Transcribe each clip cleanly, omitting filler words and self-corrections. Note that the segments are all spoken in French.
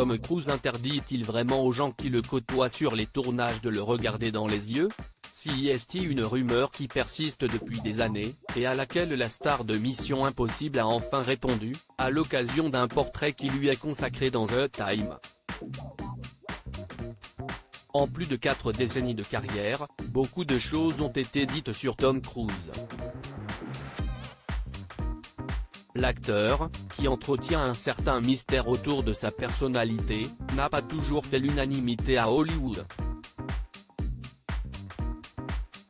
Tom Cruise interdit-il vraiment aux gens qui le côtoient sur les tournages de le regarder dans les yeux? Si est une rumeur qui persiste depuis des années, et à laquelle la star de Mission Impossible a enfin répondu, à l'occasion d'un portrait qui lui est consacré dans The Time. En plus de 4 décennies de carrière, beaucoup de choses ont été dites sur Tom Cruise. L'acteur, qui entretient un certain mystère autour de sa personnalité, n'a pas toujours fait l'unanimité à Hollywood.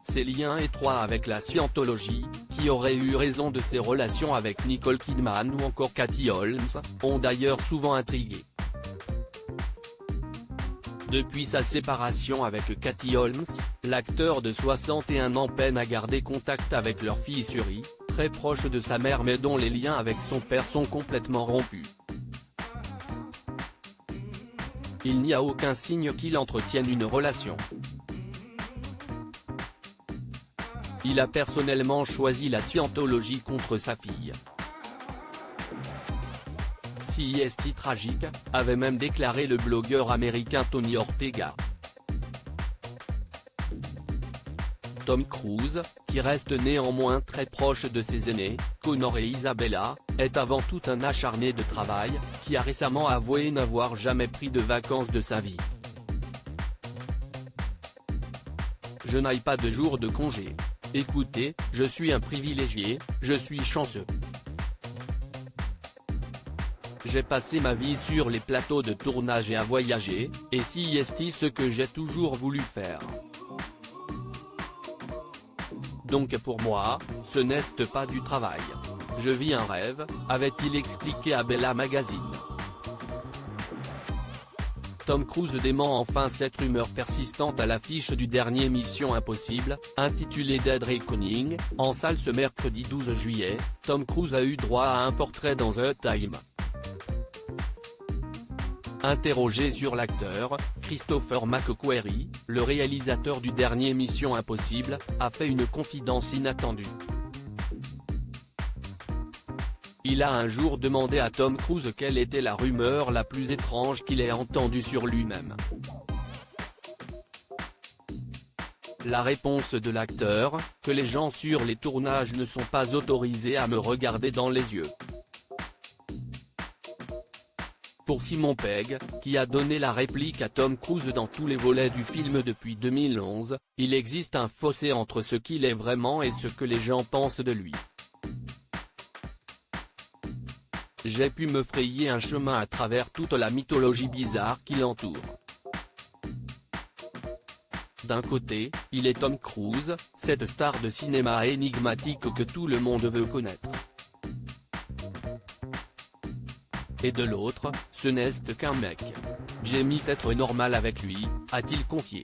Ses liens étroits avec la scientologie, qui aurait eu raison de ses relations avec Nicole Kidman ou encore Katie Holmes, ont d'ailleurs souvent intrigué. Depuis sa séparation avec Katie Holmes, l'acteur de 61 ans peine à garder contact avec leur fille Suri, très proche de sa mère mais dont les liens avec son père sont complètement rompus. Il n'y a aucun signe qu'il entretienne une relation. Il a personnellement choisi la scientologie contre sa fille. Si est tragique, avait même déclaré le blogueur américain Tony Ortega. Tom Cruise, qui reste néanmoins très proche de ses aînés, Connor et Isabella, est avant tout un acharné de travail, qui a récemment avoué n'avoir jamais pris de vacances de sa vie. Je n'aille pas de jour de congé. Écoutez, je suis un privilégié, je suis chanceux. J'ai passé ma vie sur les plateaux de tournage et à voyager, et si est ce que j'ai toujours voulu faire. Donc pour moi, ce n'est pas du travail. Je vis un rêve, avait-il expliqué à Bella Magazine. Tom Cruise dément enfin cette rumeur persistante à l'affiche du dernier Mission Impossible, intitulé Dead Reckoning, en salle ce mercredi 12 juillet, Tom Cruise a eu droit à un portrait dans The Time. Interrogé sur l'acteur, Christopher McQuarrie, le réalisateur du dernier Mission Impossible, a fait une confidence inattendue. Il a un jour demandé à Tom Cruise quelle était la rumeur la plus étrange qu'il ait entendue sur lui-même. La réponse de l'acteur, que les gens sur les tournages ne sont pas autorisés à me regarder dans les yeux. Pour Simon Pegg, qui a donné la réplique à Tom Cruise dans tous les volets du film depuis 2011, il existe un fossé entre ce qu'il est vraiment et ce que les gens pensent de lui. J'ai pu me frayer un chemin à travers toute la mythologie bizarre qui l'entoure. D'un côté, il est Tom Cruise, cette star de cinéma énigmatique que tout le monde veut connaître. Et de l'autre, ce n'est qu'un mec. J'ai mis être normal avec lui, a-t-il confié.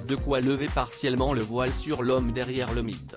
De quoi lever partiellement le voile sur l'homme derrière le mythe.